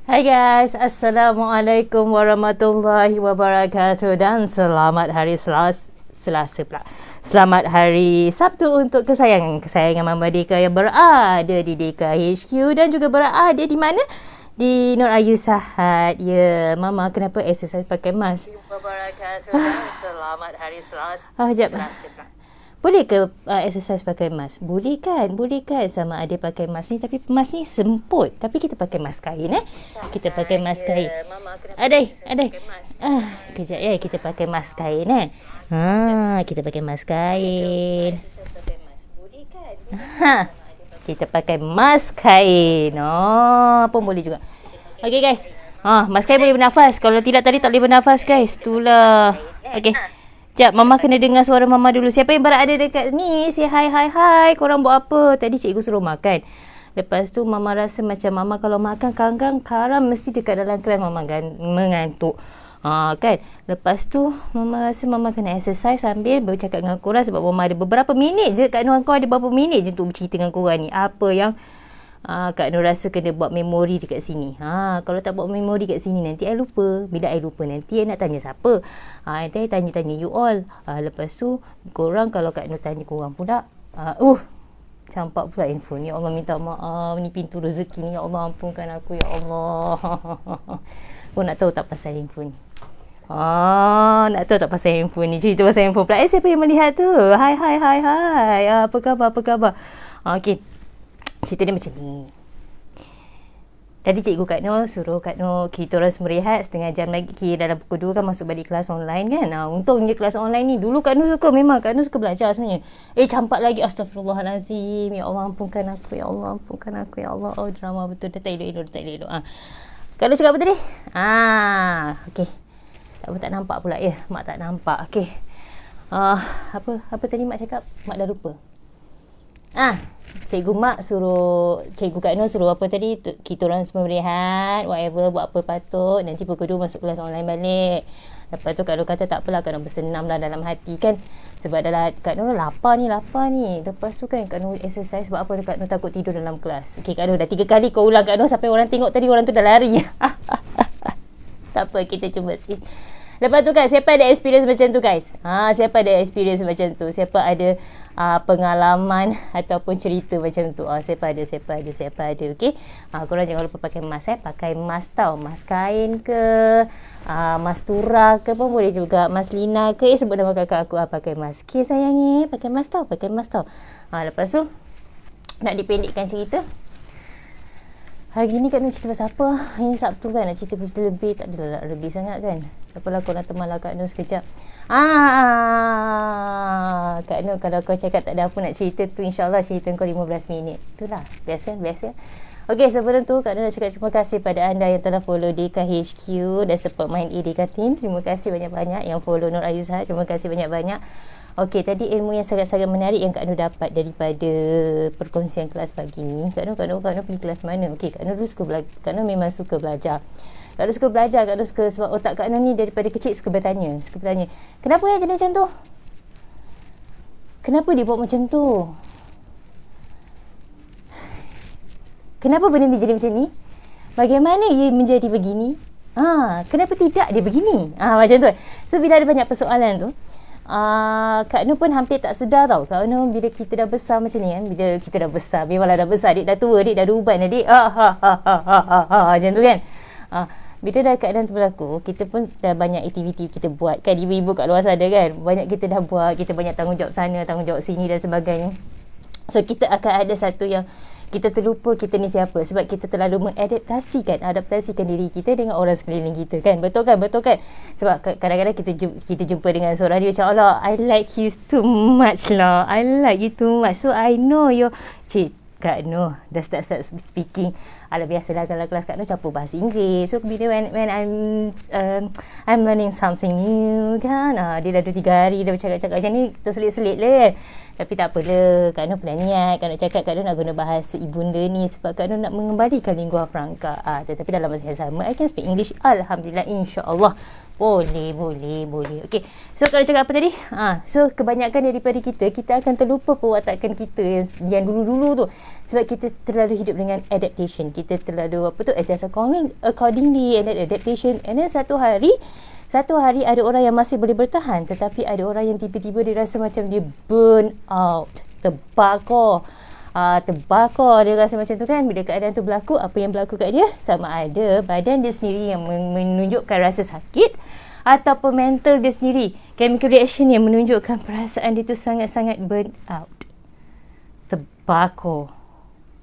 Hai guys, Assalamualaikum warahmatullahi wabarakatuh dan selamat hari Selasa pula. Selamat hari Sabtu untuk kesayangan Mama Dika yang berada di Dika HQ dan juga berada di mana? Di Nur Ayu Sahat. Ya, Mama kenapa exercise pakai mask? Wabarakatuh dan selamat hari Selasa pula. Boleh ke exercise pakai mask? Boleh kan? Boleh kan sama ada pakai mask ni. Tapi mask ni semput. Tapi kita pakai mask kain Kita pakai mask kain. Adai. Kejap ya. Kita pakai mask kain kita pakai mask kain. Kita pakai mask kain. Pun boleh juga. Okay guys. Mask kain boleh bernafas. Kalau tidak tadi tak boleh bernafas guys. Itulah. Okay. Sekejap, Mama kena dengar suara Mama dulu. Siapa yang berada dekat ni? Say hi. Korang buat apa? Tadi cikgu suruh makan. Lepas tu Mama rasa macam Mama kalau makan karam mesti dekat dalam kelas Mama mengantuk. Kan? Lepas tu Mama rasa Mama kena exercise sambil bercakap dengan korang sebab Mama ada beberapa minit je. Kak Nur, kau ada berapa minit je untuk bercerita dengan korang ni. Apa yang Kak Nur rasa kena buat memori dekat sini. Kalau tak buat memori dekat sini nanti I lupa. Bila I lupa nanti I nak tanya siapa? Nanti I tanya you all. Lepas tu korang kalau Kak Nur tanya korang pula. Campak pula handphone. Ya Allah minta maaf. Ni pintu rezeki ni. Ya Allah ampunkan aku. Ya Allah. Kau nak tahu tak pasal handphone? Nak tahu tak pasal handphone ni? Cerita pasal handphone pula. Siapa yang melihat tu? Hai. Apa khabar? Okay. Cerita dia macam ni. Tadi cikgu Kak Nur suruh Kak Nur kita orang semua rehat setengah jam lagi. Kira dalam pukul 2 kan masuk balik kelas online kan. Untungnya kelas online ni dulu Kak Nur suka. Memang Kak Nur suka belajar sebenarnya. Campak lagi. Astaghfirullahalazim. Ya Allah ampunkan aku. Ya Allah. Drama betul. Dah tak elok. Kak Nur cakap apa tadi? Okay. Tak nampak pula ya. Mak tak nampak. Okay. Apa tadi Mak cakap? Mak dah lupa. Cikgu Kak Nur suruh apa tadi, kita orang semua berehat, whatever, buat apa patut, nanti pukul 2 masuk kelas online balik. Lepas tu Kak Nur kata tak apalah, Kak Nur bersenam lah dalam hati kan, sebab Kak Nur lapar ni. Lepas tu kan Kak Nur exercise. Sebab apa Kak Nur takut tidur dalam kelas. Okay Kak Nur, dah 3 kali kau ulang Kak Nur sampai orang tengok tadi orang tu dah lari. Tak apa, kita cuba sis. Lepas tu kan, siapa ada experience macam tu guys? Siapa ada experience macam tu? Siapa ada pengalaman ataupun cerita macam tu? Siapa ada, okey? Korang jangan lupa pakai mask pakai mask tau. Mask kain ke, mask turah ke pun boleh juga. Mask lina ke, sebut nama kakak aku. Pakai mask. Okay sayangi, pakai mask tau. Lepas tu, nak dipendekkan cerita. Hari ni Kak Nur cerita pasal apa? Ini Sabtu kan, nak cerita pasal lebih. Tak adalah lebih sangat kan. Apalah, kau nak temanlah Kak Nur sekejap. Kak Nur, kalau kau cakap tak ada apa nak cerita tu, insyaAllah cerita kau 15 minit. Itulah, biasa. Okey, sebelum tu Kak Nur nak cakap terima kasih pada anda yang telah follow DKHQ dan support main Dika Team. Terima kasih banyak-banyak yang follow Nur Ayu Sahat. Terima kasih banyak-banyak. Okey, tadi ilmu yang sangat-sangat menarik yang Kak Nur dapat daripada perkongsian kelas pagi ni. Kak Nur pergi kelas mana? Okey, Kak Nur dulu suka belajar. Kak Nur memang suka belajar. Kak Nur suka sebab otak Kak Nur ni daripada kecil suka bertanya. Kenapa jadi macam tu? Kenapa dia buat macam tu? Kenapa benda ni jadi macam ni? Bagaimana ia menjadi begini? Kenapa tidak dia begini? Macam tu. So bila ada banyak persoalan tu, Kak Nur pun hampir tak sedar tau. Kak Nur bila kita dah besar macam ni kan, bila kita dah besar, memanglah dah besar, adik dah tua, adik dah ada uban, adik macam tu kan. Bila dah keadaan tu berlaku, kita pun dah banyak aktiviti kita buat kan, ibu-ibu kat luar sana kan, banyak kita dah buat, kita banyak tanggungjawab sana, tanggungjawab sini dan sebagainya. So kita akan ada satu yang kita terlupa kita ni siapa, sebab kita terlalu adaptasikan diri kita dengan orang sekeliling kita kan. Betul kan? Sebab kadang-kadang kita jumpa dengan seorang dia macam, Allah, I like you too much lah, so I know your Kak Nur dah start speaking. Biasalah kalau kelas Kak Nur campur bahasa Inggeris. So bila when I'm learning something new kan, dia dah 2-3 hari dah bercakap-cakap macam ni, terselit-selit lah. Tapi tak apalah, Kak Nur pernah niat. Kak Nur cakap Kak Nur nak guna bahasa ibunda ni sebab Kak Nur nak mengembalikan lingua franca. Tetapi dalam masa yang sama I can speak English, alhamdulillah, insyaAllah Boleh. Okey. So kalau cakap apa tadi? So kebanyakan daripada kita akan terlupa perwatakan kita yang dulu-dulu tu. Sebab kita terlalu hidup dengan adaptation. Kita terlalu adjust accordingly and then adaptation. And then satu hari ada orang yang masih boleh bertahan, tetapi ada orang yang tiba-tiba dia rasa macam dia burn out, terbakar. Dia rasa macam tu kan. Bila keadaan tu berlaku, apa yang berlaku kat dia? Sama ada badan dia sendiri yang menunjukkan rasa sakit ataupun mental dia sendiri, chemical reaction yang menunjukkan perasaan dia tu sangat-sangat burn out, terbakar.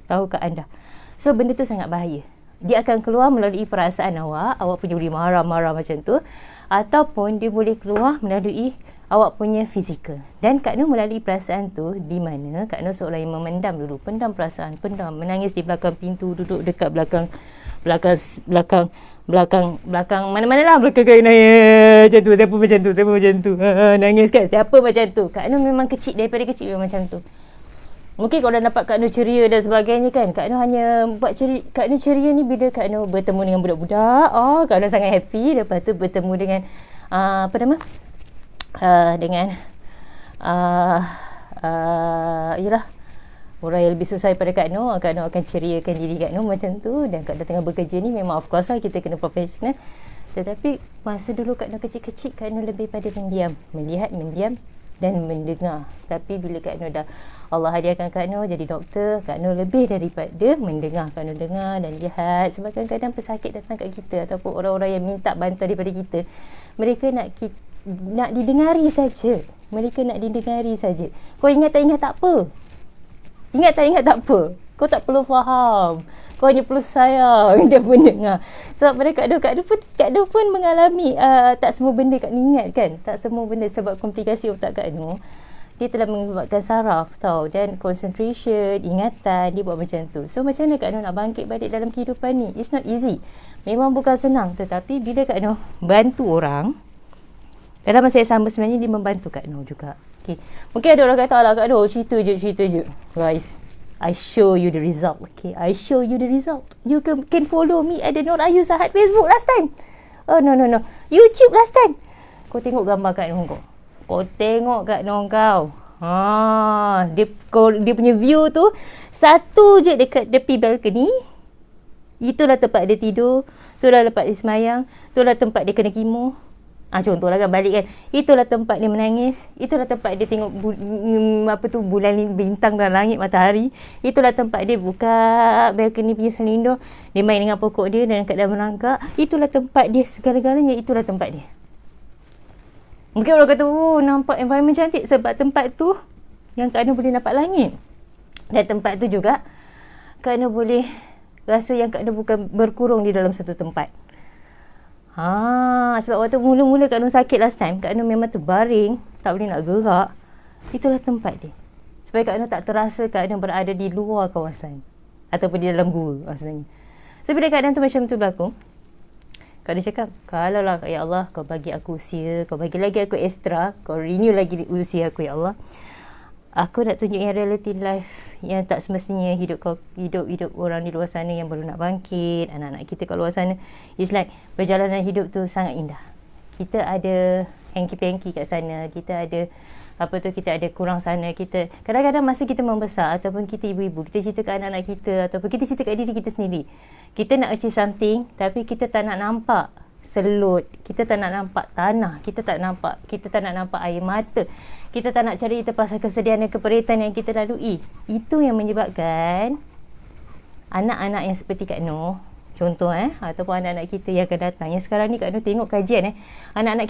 Tahukah anda? So benda tu sangat bahaya. Dia akan keluar melalui perasaan awak punya boleh marah-marah macam tu, ataupun dia boleh keluar melalui awak punya fizikal. Dan Kak Nur melalui perasaan tu, di mana Kak Nur seorang yang memendam dulu, pendam perasaan, menangis di belakang pintu, duduk dekat belakang mana-mana lah, belakang kain macam tu, siapa macam tu, nangis kan, siapa macam tu. Kak Nur memang daripada kecil memang macam tu. Mungkin kalau dapat Kak Nur ceria dan sebagainya kan, Kak Nur hanya buat ceria. Kak Nur ceria ni bila Kak Nur bertemu dengan budak-budak, Kak Nur sangat happy. Lepas tu bertemu dengan yalah, orang yang lebih susah daripada Kak Nur akan ceriakan diri Kak Nur macam tu. Dan Kak Nur tengah bekerja ni, memang of course lah kita kena profesional. Tetapi masa dulu Kak Nur kecil-kecil, Kak Nur lebih pada mendiam, melihat, mendiam dan mendengar. Tapi bila Kak Nur dah, Allah hadiahkan Kak Nur jadi doktor, Kak Nur lebih daripada mendengar. Kak Nur dengar dan lihat. Sebab kadang-kadang pesakit datang kat kita ataupun orang-orang yang minta bantuan daripada kita, mereka nak didengari saja. Mereka nak didengari saja. Kau ingat tak ingat tak apa. Kau tak perlu faham. Kau hanya perlu sayang dia pun dengar. Sebab mereka Kak Nur pun mengalami tak semua benda Kak Nur ingat kan. Tak semua benda sebab komplikasi otak Kak Nur. Dia telah menyebabkan saraf dan concentration, ingatan, dia buat macam tu. So macam mana Kak Nur nak bangkit balik dalam kehidupan ni? It's not easy. Memang bukan senang. Tetapi bila Kak Nur bantu orang, dalam masa yang sama sebenarnya dia membantu Kak Nur juga. Okay. Mungkin ada orang kata, alah Kak Nur, cerita je. Guys, I show you the result. Okay, I show you the result. You can follow me at the Nur Ayu Sahat Facebook last time. Oh no. YouTube last time. Kau tengok gambar Kak Nur kau. Dia punya view tu satu je dekat tepi balcony. Itulah tempat dia tidur, itulah tempat dia semayang, itulah tempat dia kena kemo. Contohlah kan, balik kan. Itulah tempat dia menangis, itulah tempat dia tengok bulan bintang dalam langit, matahari. Itulah tempat dia buka balcony punya selindor, dia main dengan pokok dia dan keadaan merangkak. Itulah tempat dia, segala-galanya itulah tempat dia. Mungkin orang kata, nampak environment cantik sebab tempat tu yang Kak Nur boleh nampak langit. Dan tempat tu juga Kak Nur boleh rasa yang Kak Nur bukan berkurung di dalam satu tempat. Sebab waktu mula-mula Kak Nur sakit last time, Kak Nur memang terbaring, tak boleh nak gerak. Itulah tempat dia. Supaya Kak Nur tak terasa Kak Nur berada di luar kawasan ataupun di dalam gua sebenarnya. So bila keadaan tu macam tu berlaku, Kak Nur cakap, kalau lah ya Allah, kau bagi aku usia, kau bagi lagi aku extra, kau renew lagi usia aku ya Allah, aku nak tunjuk yang reality life yang tak semestinya hidup orang di luar sana yang baru nak bangkit, anak-anak kita kat luar sana. It's like perjalanan hidup tu sangat indah. Kita ada hanky-panky kat sana, kita ada kita ada kurang sana. Kita kadang-kadang masa kita membesar ataupun kita ibu-ibu, kita cerita kat anak-anak kita ataupun kita cerita kat diri kita sendiri, kita nak achieve something tapi kita tak nak nampak selut, kita tak nak nampak tanah, kita tak nak nampak air mata, kita tak nak cerita pasal kesedihan dan keperitan yang kita lalui. Itu yang menyebabkan anak-anak yang seperti Kak Nur, contoh ataupun anak-anak kita yang akan datang, yang sekarang ni Kak Nur tengok kajian anak-anak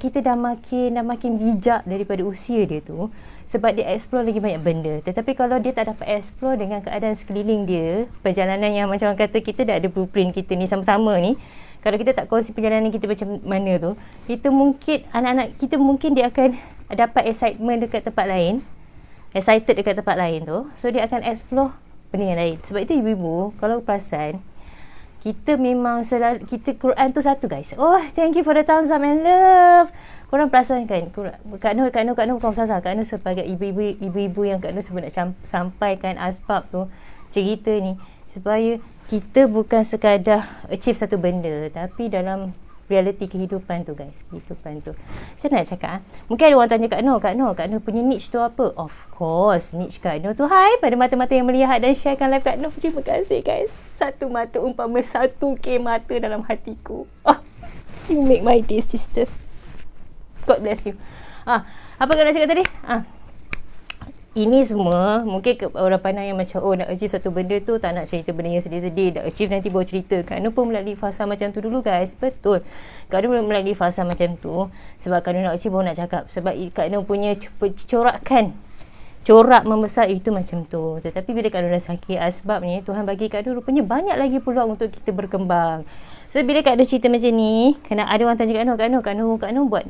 kita dah makin bijak daripada usia dia tu, sebab dia explore lagi banyak benda. Tetapi kalau dia tak dapat explore dengan keadaan sekeliling dia, perjalanan yang macam orang kata kita dah ada blueprint kita ni sama-sama ni, kalau kita tak kongsi perjalanan kita macam mana tu, itu mungkin anak-anak kita mungkin dia akan dapat excited dekat tempat lain tu, so dia akan explore benda yang lain. Sebab itu ibu-ibu, kalau perasan, kita memang selalu, kita Quran tu satu guys. Thank you for the thumbs up and love. Korang perasan kan, Kak Nur bukan salah. Kak Nur sebagai ibu-ibu yang Kak Nur sebut nak sampaikan asbab tu, cerita ni, supaya kita bukan sekadar achieve satu benda, tapi dalam reality kehidupan tu guys. Kehidupan tu. Macam nak cakap mungkin ada orang tanya Kak Noh punya niche tu apa? Of course, niche Kak Noh tu hai pada mata-mata yang melihat dan sharekan live Kak Noh. Terima kasih guys. Satu mata umpama 1K mata dalam hatiku. You make my day, sister. God bless you. Apa kau nak cakap tadi? Ini semua mungkin orang pandang yang macam nak achieve satu benda tu, tak nak cerita benda yang sedih-sedih, nak achieve nanti baru cerita. Kak Noh pun melalui fasa macam tu dulu guys. Betul, Kak Noh melalui fasa macam tu sebab Kak Noh nak achieve baru nak cakap. Sebab Kak Noh punya corak membesar itu macam tu. Tetapi bila Kak Noh dah sakit, sebabnya Tuhan bagi Kak Noh rupanya banyak lagi peluang untuk kita berkembang. So bila Kak Noh cerita macam ni, kena ada orang tanya Kak Noh buat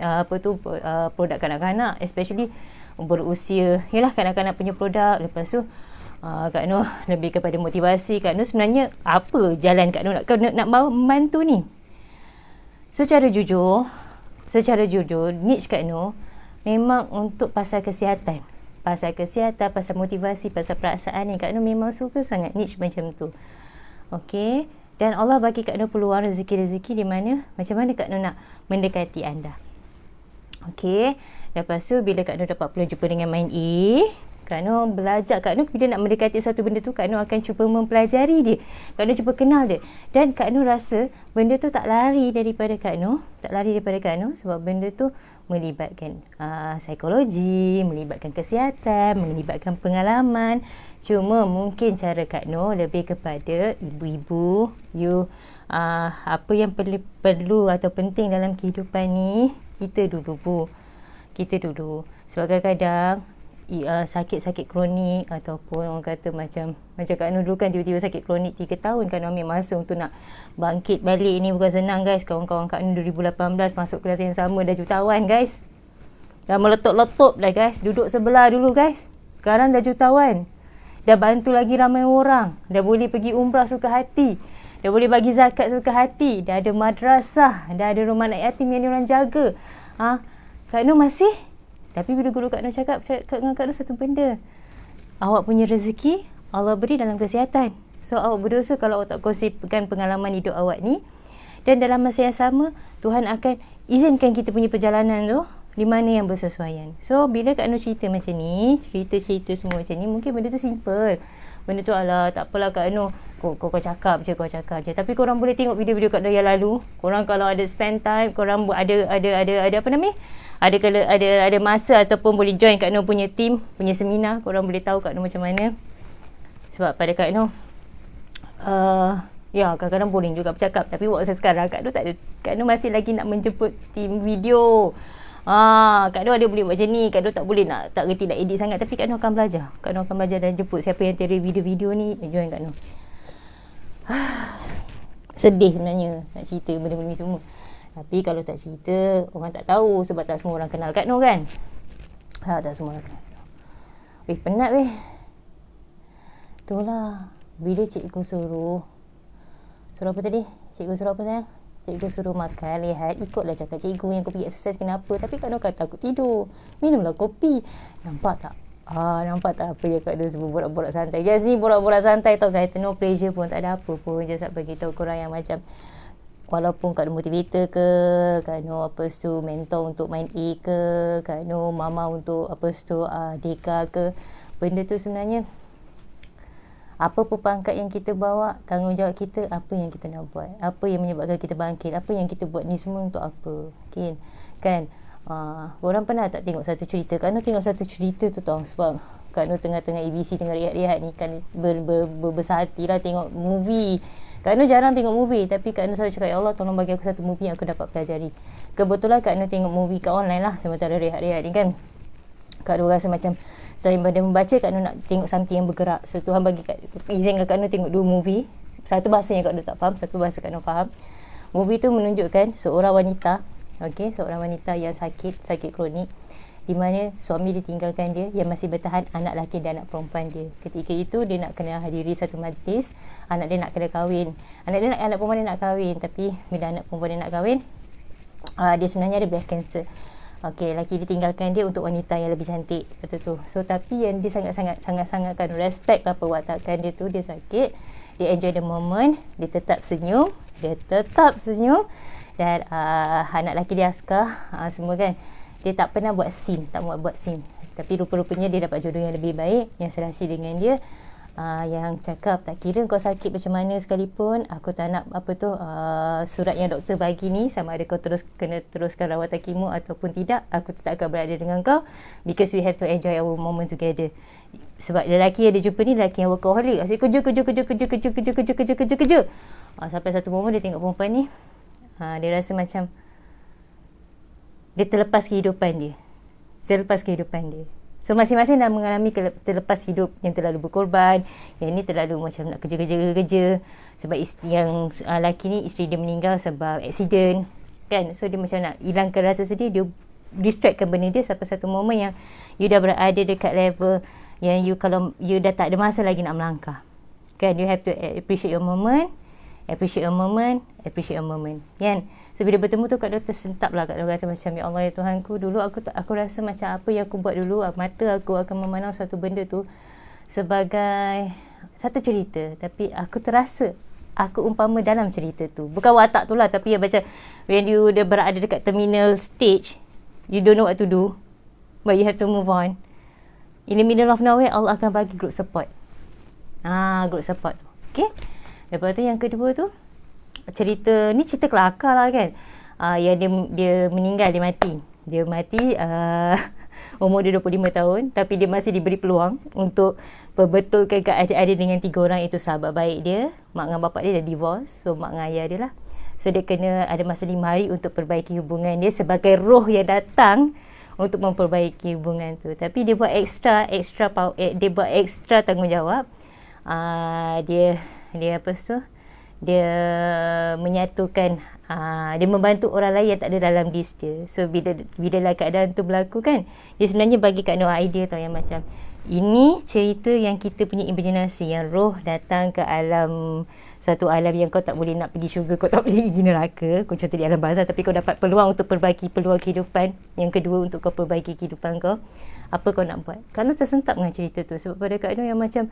produk kanak-kanak, especially berusia, yalah kanak-kanak punya produk. Lepas tu Kak Noh lebih kepada motivasi. Kak Noh sebenarnya apa jalan Kak Noh nak membantu ni? Secara jujur niche Kak Noh memang untuk pasal kesihatan, pasal motivasi, pasal perasaan ni. Kak Noh memang suka sangat niche macam tu. Okey, dan Allah bagi Kak Noh peluang rezeki di mana macam mana Kak Noh nak mendekati anda. Okey, lepas tu bila Kak Noh dapat peluang jumpa dengan Mind A, Kak Noh belajar. Kak Noh bila nak mendekati satu benda tu, Kak Noh akan cuba mempelajari dia. Kak Noh cuba kenal dia. Dan Kak Noh rasa benda tu tak lari daripada Kak Noh. Sebab benda tu melibatkan psikologi, melibatkan kesihatan, melibatkan pengalaman. Cuma mungkin cara Kak Noh lebih kepada ibu-ibu, apa yang perlu atau penting dalam kehidupan ni, kita dulu. Sebab kadang-kadang sakit-sakit kronik ataupun orang kata macam Kak Noh dulu kan tiba-tiba sakit kronik 3 tahun. Kak Noh ambil masa untuk nak bangkit balik. Ini bukan senang guys. Kawan-kawan Kak Noh 2018 masuk kelas yang sama dah jutawan guys. Dah meletup-letup dah guys. Duduk sebelah dulu guys. Sekarang dah jutawan. Dah bantu lagi ramai orang. Dah boleh pergi umrah suka hati. Dah boleh bagi zakat suka hati. Dah ada madrasah. Dah ada rumah anak yatim yang diorang jaga. Kak Noh masih. Tapi bila guru Kak Noh cakap dengan Kak Noh satu benda. Awak punya rezeki Allah beri dalam kesihatan. So awak berdosa kalau awak tak kongsikan pengalaman hidup awak ni. Dan dalam masa yang sama, Tuhan akan izinkan kita punya perjalanan tu di mana yang bersesuaian. So bila Kak Noh cerita macam ni, cerita semua macam ni, mungkin benda tu simple. Benda tu tak apalah Kak Noh, kau cakap je. Tapi korang boleh tengok video-video Kak Noh yang lalu. Korang kalau ada spend time, korang ada apa namanya? Ada masa ataupun boleh join Kak Noh punya team, punya seminar, korang boleh tahu Kak Noh macam mana. Sebab pada Kak Noh kadang-kadang boring juga bercakap. Tapi waktu sekarang Kak Noh masih lagi nak menjemput team video. Kak Noh ada boleh buat macam ni. Kak Noh tak reti nak edit sangat. Tapi Kak Noh akan belajar. Dan jemput siapa yang tiada video-video ni, join Kak Noh. Sedih sebenarnya nak cerita benda-benda ni semua. Tapi kalau tak cerita, orang tak tahu. Sebab tak semua orang kenal Kak Noh kan. Tak semua orang kenal Kak Noh. Penat itulah. Bila cikgu suruh apa tadi? Cikgu suruh apa sayang? Cikgu suruh makan, lihat, ikutlah cakap cikgu yang kau pergi exercise kenapa. Tapi Kak Noh kata takut tidur. Minumlah kopi. Nampak tak apa yang Kak Noh semua borak-borak santai. Just ni borak-borak santai tau guys. No pressure pun, tak ada apa pun. Just nak beritahu korang yang macam walaupun Kak Noh motivator ke, Kak Noh mentor untuk Mind A ke, Kak Noh mama untuk Deka ke, benda tu sebenarnya apa pun pangkat yang kita bawa, tanggungjawab kita apa yang kita nak buat, apa yang menyebabkan kita bangkit, apa yang kita buat ni semua untuk apa. Okay. Kan orang pernah tak tengok satu cerita? Kak Noh tengok satu cerita tu tau. Sebab Kak Noh tengah-tengah ABC tengah rehat-rehat ni kan, berbesar hati lah tengok movie. Kak Noh jarang tengok movie, tapi Kak Noh selalu cakap, ya Allah tolong bagi aku satu movie yang aku dapat pelajari. Kebetulan Kak Noh tengok movie kat online lah sementara rehat-rehat ni kan. Kak Noh rasa macam selain pada membaca, Kak Noh nak tengok something yang bergerak. So Tuhan bagi izinkan Kak Noh tengok 2 movie. Satu bahasa yang Kak Noh tak faham, satu bahasa Kak Noh faham. Movie tu menunjukkan seorang wanita, seorang wanita yang sakit kronik, di mana suami ditinggalkan dia, yang masih bertahan anak lelaki dan anak perempuan dia. Ketika itu dia nak kena hadiri satu majlis, anak dia nak kena kahwin. Anak perempuan dia nak kahwin, tapi bila anak perempuan dia nak kahwin, dia sebenarnya ada breast cancer. Lelaki ditinggalkan dia untuk wanita yang lebih cantik. Betul tu. So tapi yang dia sangat-sangat kan respect lah perwatakan dia tu. Dia sakit, dia enjoy the moment, dia tetap senyum. dan anak lelaki dia Askar, semua kan. Dia tak pernah buat scene, tapi rupa-rupanya dia dapat jodoh yang lebih baik, yang serasi dengan dia. Yang cakap tak kira kau sakit macam mana sekalipun, aku tak nak surat yang doktor bagi ni, sama ada kau kena teruskan rawatan kemo ataupun tidak, aku tetap akan berada dengan kau, because we have to enjoy our moment together. Sebab lelaki yang dia jumpa ni lelaki yang workaholic, asyik kerja. Sampai satu momen dia tengok perempuan ni, dia rasa macam dia terlepas kehidupan dia. So masing-masing dah mengalami terlepas hidup, yang terlalu berkorban, yang ni terlalu macam nak kerja. Sebab yang lelaki ni, isteri dia meninggal sebab aksiden kan. So dia macam nak hilangkan rasa sedih, dia distractkan benda dia sampai satu momen yang you dah berada dekat level yang kalau you dah tak ada masa lagi nak melangkah kan. You have to appreciate your moment kan. So bila bertemu tu Kak Nur tersentap lah. Kak Nur kata macam, ya Allah ya Tuhanku, dulu aku rasa macam apa yang aku buat dulu, mata aku akan memandang satu benda tu sebagai satu cerita, tapi aku terasa aku umpama dalam cerita tu, bukan watak tu lah, tapi yang macam when you dah berada dekat terminal stage, you don't know what to do, but you have to move on. In the middle of nowhere, Allah akan bagi group support. Group support. Okay. Lepas tu yang kedua tu, cerita kelakar lah kan. Yang dia meninggal, dia mati umur dia 25 tahun, tapi dia masih diberi peluang untuk perbetulkan keadaan dia dengan 3 orang itu sahabat baik dia. Mak dengan bapak dia dah divorce, so mak dengan ayah dia lah. So dia kena ada masa 5 hari untuk perbaiki hubungan dia sebagai roh yang datang untuk memperbaiki hubungan tu. Tapi dia buat extra dia buat extra tanggungjawab. Dia menyatukan, dia membantu orang lain yang tak ada dalam list dia. So bila lah keadaan tu berlaku kan, dia sebenarnya bagi Kak Nur idea tau, yang macam ini cerita yang kita punya imajinasi, yang roh datang ke alam, satu alam yang kau tak boleh nak pergi syurga, kau tak boleh pergi neraka, kau contoh di alam barzah, tapi kau dapat peluang untuk perbaiki peluang kehidupan yang kedua, untuk kau perbaiki kehidupan kau. Apa kau nak buat? Kak Nur tersentak dengan cerita tu, sebab pada Kak Nur yang macam,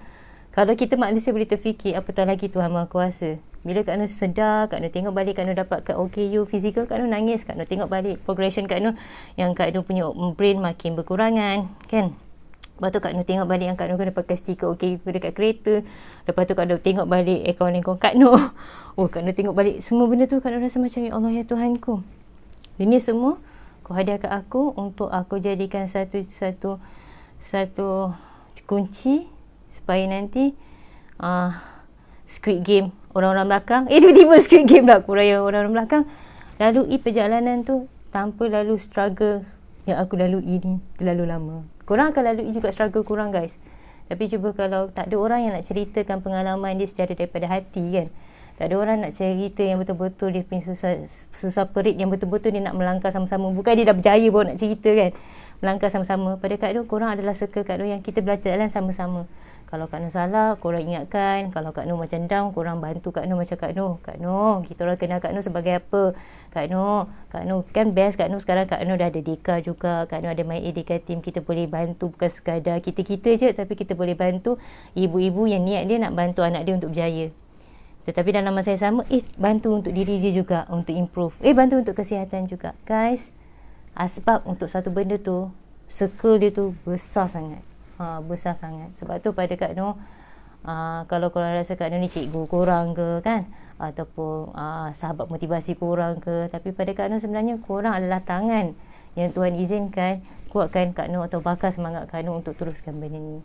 kalau kita manusia boleh terfikir, apatah lagi Tuhan Maha Kuasa. Bila Kak Nur sedar, Kak Nur tengok balik, Kak Nur dapatkan OKU physical, Kak Nur nangis. Kak Nur tengok balik progression Kak Nur, yang Kak Nur punya brain makin berkurangan kan. Lepas tu Kak Nur tengok balik yang Kak Nur kena pakai stiker OKU dekat kereta. Lepas tu Kak Nur tengok balik akaun Kak Nur. Kak Nur tengok balik semua benda tu, Kak Nur rasa macam, ya Allah ya Tuhanku, ini semua kau hadiahkan aku untuk aku jadikan satu kunci supaya nanti Squid Game orang-orang belakang, tiba-tiba Squid Game lah, kurang orang-orang belakang lalui perjalanan tu tanpa lalu struggle yang aku lalui ini terlalu lama. Korang akan lalui juga struggle korang guys, tapi cuba kalau tak ada orang yang nak ceritakan pengalaman dia secara daripada hati kan, tak ada orang nak cerita yang betul-betul dia punya susah perit, yang betul-betul dia nak melangkah sama-sama, bukan dia dah berjaya baru nak cerita kan, melangkah sama-sama. Pada Kak Nur, korang adalah circle Kak Nur yang kita belajar jalan sama-sama. Kalau Kak Nur salah, korang ingatkan. Kalau Kak Nur macam down, korang bantu Kak Nur macam Kak Nur, kita orang kenal Kak Nur sebagai apa? Kak Nur kan best. Kak Nur sekarang, Kak Nur dah ada Deka juga, Kak Nur ada My Edeka team, kita boleh bantu, bukan sekadar kita je, tapi kita boleh bantu ibu-ibu yang niat dia nak bantu anak dia untuk berjaya. Tetapi dalam masa yang sama, bantu untuk diri dia juga, untuk improve, bantu untuk kesihatan juga. Guys, sebab untuk satu benda tu, circle dia tu besar sangat. Sebab tu pada Kak Nur, kalau korang rasa Kak Nur ni cikgu korang ke kan, ataupun sahabat motivasi korang ke, tapi pada Kak Nur sebenarnya korang adalah tangan yang Tuhan izinkan kuatkan Kak Nur atau bakar semangat Kak Nur untuk teruskan benda ni.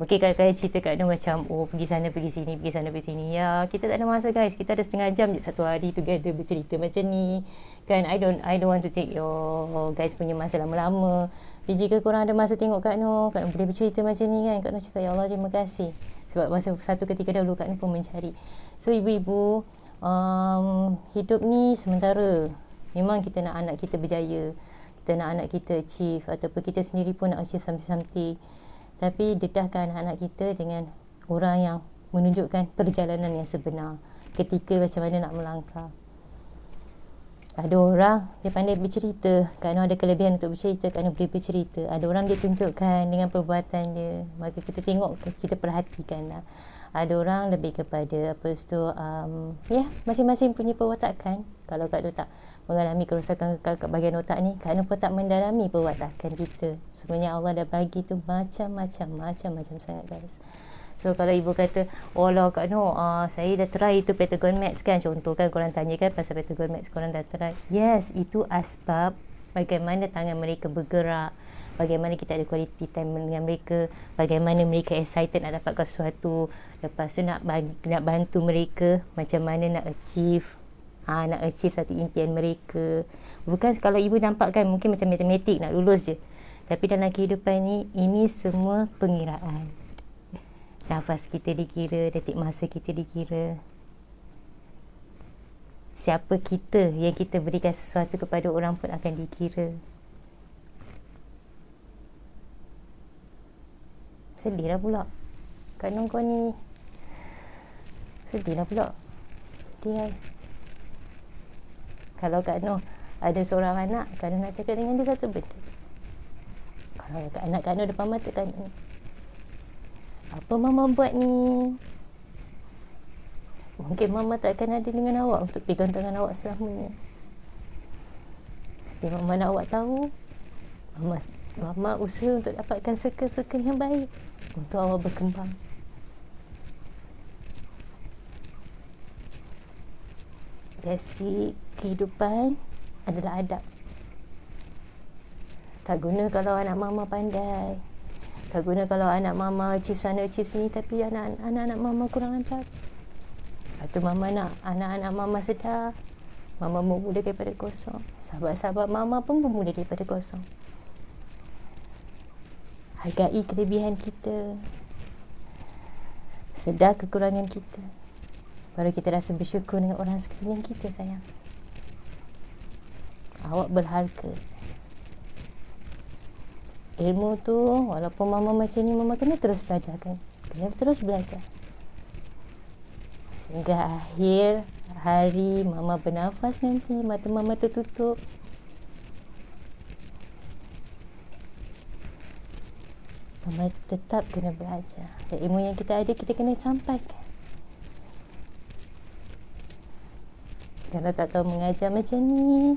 Okey, kadang-kadang cerita Kak Nur macam pergi sana pergi sini, ya kita tak ada masa guys, kita ada setengah jam je satu hari together bercerita macam ni kan. I don't want to take your guys punya masa lama-lama. Jadi jika korang ada masa tengok Kak Nur boleh bercerita macam ni kan, Kak Nur cakap, ya Allah terima kasih, sebab masa satu ketika dahulu Kak Nur pun mencari. So ibu-ibu, hidup ni sementara. Memang kita nak anak kita berjaya, kita nak anak kita achieve, ataupun kita sendiri pun nak achieve something. Tapi dedahkan anak kita dengan orang yang menunjukkan perjalanan yang sebenar ketika macam mana nak melangkah. Ada orang dia pandai bercerita. Kak Noh ada kelebihan untuk bercerita. Kak Noh boleh bercerita. Ada orang dia tunjukkan dengan perbuatan dia. Maka kita tengok, kita perhatikan lah. Ada orang lebih kepada apa tu, masing-masing punya perwatakan. Kalau Kak Noh tak mengalami kerosakan kat bahagian otak ni, Kak Noh pun tak mendalami perwatakan kita. Sebenarnya Allah dah bagi tu macam-macam sangat guys. So kalau ibu kata, oh lah Kak Noh, saya dah try itu Pentagon Max kan. Contoh kan korang tanya kan pasal Pentagon Max, korang dah try. Yes, itu asbab bagaimana tangan mereka bergerak, bagaimana kita ada quality time dengan mereka, bagaimana mereka excited nak dapatkan sesuatu. Lepas tu nak bantu mereka macam mana nak achieve satu impian mereka. Bukan kalau ibu nampak kan mungkin macam matematik nak lulus je. Tapi dalam kehidupan ni, ini semua pengiraan. Nafas kita dikira, detik masa kita dikira. Siapa kita yang kita berikan sesuatu kepada orang pun akan dikira. Sedih lah pula. Kak Noh kau ni. Sedih lah pula. Sedih kan. Kalau Kak Noh ada seorang anak, Kak Noh nak cakap dengan dia satu benda. Kalau anak Kak Noh depan mata Kak Noh, apa mama buat ni? Mungkin mama tak akan ada dengan awak untuk pegang tangan awak selamanya. Tapi mama nak awak tahu, mama usaha untuk dapatkan circle-circle yang baik untuk awak berkembang. Basic kehidupan adalah adab. Tak guna kalau anak mama pandai. Tak guna kalau anak mama achieve sana achieve sini tapi anak-anak mama kurang ajar. Lepas tu mama nak anak-anak mama sedar. Mama bermula daripada kosong. Sahabat-sahabat mama pun bermula daripada kosong. Hargai kelebihan kita. Sedar kekurangan kita. Baru kita rasa bersyukur dengan orang sekeliling kita sayang. Awak berharga. Ilmu tu walaupun mama macam ni, mama kena terus belajar kan. Kena terus belajar. Sehingga akhir hari mama bernafas nanti, mata mama tertutup. Mama tetap kena belajar. Dan ilmu yang kita ada, kita kena sampaikan. Kalau tak tahu mengajar macam ni,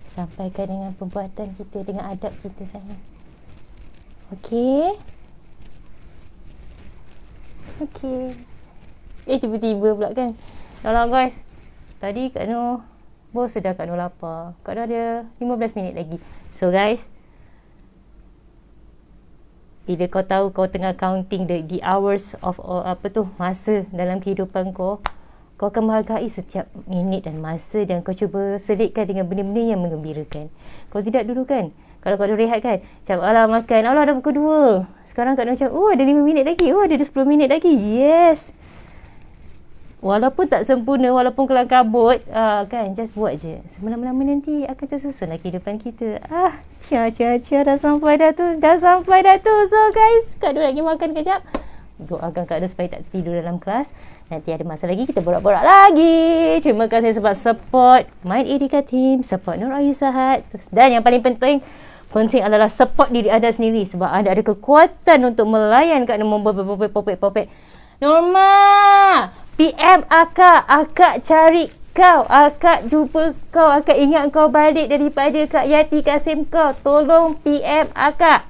sampaikan dengan perbuatan kita, dengan adab kita sayang. Okey. Tiba-tiba pula kan. Dah guys. Tadi Kak Noh bos sedar Kak Noh lapar. Kak Noh ada 15 minit lagi. So guys, bila kau tahu kau tengah counting the hours of masa dalam kehidupan kau, kau akan menghargai setiap minit dan masa dan kau cuba selitkan dengan benda-benda yang menggembirakan. Kalau tidak dulu kan, kalau kau dah rehat kan, macam alah makan, alah dah pukul 2. Sekarang Kak Noh macam, ada 5 minit lagi, ada 10 minit lagi. Yes. Walaupun tak sempurna, walaupun kelam kabut, kan, just buat je. Lama-lama nanti akan tersusun lah kehidupan kita. Dah sampai dah tu. So guys, Kak Noh lagi makan kejap. Doakan Kak Noh supaya tak tidur dalam kelas. Nanti ada masa lagi kita borak-borak lagi. Terima kasih sebab support Mind Edika Team, support Nur Ayu Sahat. Dan yang paling penting adalah support diri anda sendiri. Sebab anda ada kekuatan untuk melayan Kak Noh popek. Norma, PM Akak cari kau. Akak jumpa kau. Akak ingat kau balik daripada Kak Yati Kasim kau. Tolong PM Akak.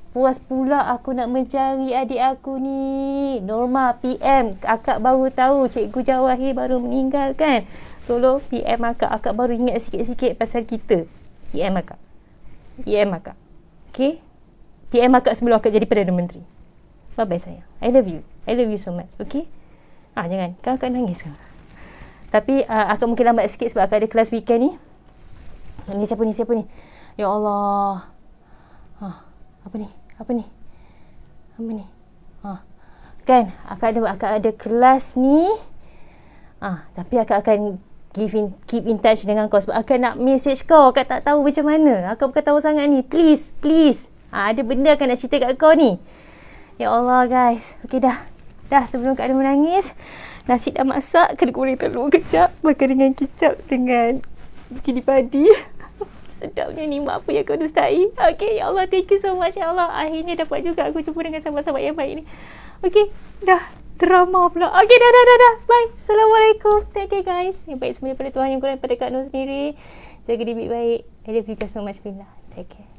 Puas pula aku nak mencari adik aku ni. Norma, PM. Akak baru tahu Cikgu Jawahir baru meninggal kan. Tolong PM Akak. Akak baru ingat sikit-sikit pasal kita. PM Akak. Okay? PM Akak sebelum Akak jadi Perdana Menteri. Bye-bye sayang. I love you so much. Okay? Jangan. Kakak nangis kan. Tapi Akak mungkin lambat sikit sebab Akak ada kelas weekend ni. Ni siapa ni? Ya Allah. Apa ni? Kan Akak ada kelas ni. Tapi Akak akan keep in touch dengan kau sebab Akak nak message kau. Akak tak tahu macam mana. Akak bukan tahu sangat ni. Please. Ada benda Akak nak cerita kat kau ni. Ya Allah guys. Okey dah. Dah sebelum Kak Ada menangis, nasi dah masak, kena goreng telur kejap, makan dengan kicap dengan cili padi. Sedapnya ni mak apa yang kau dustai. Okay, ya Allah, thank you so much. Ya Allah, akhirnya dapat juga aku jumpa dengan sahabat-sahabat yang baik ni. Okay, dah drama pula. Okay, dah. Bye. Assalamualaikum. Take care guys. Yang baik semuanya pada Tuhan, yang kurang pada Kak Nur sendiri. Jaga diri baik. I love you guys so much. Billah. Take care.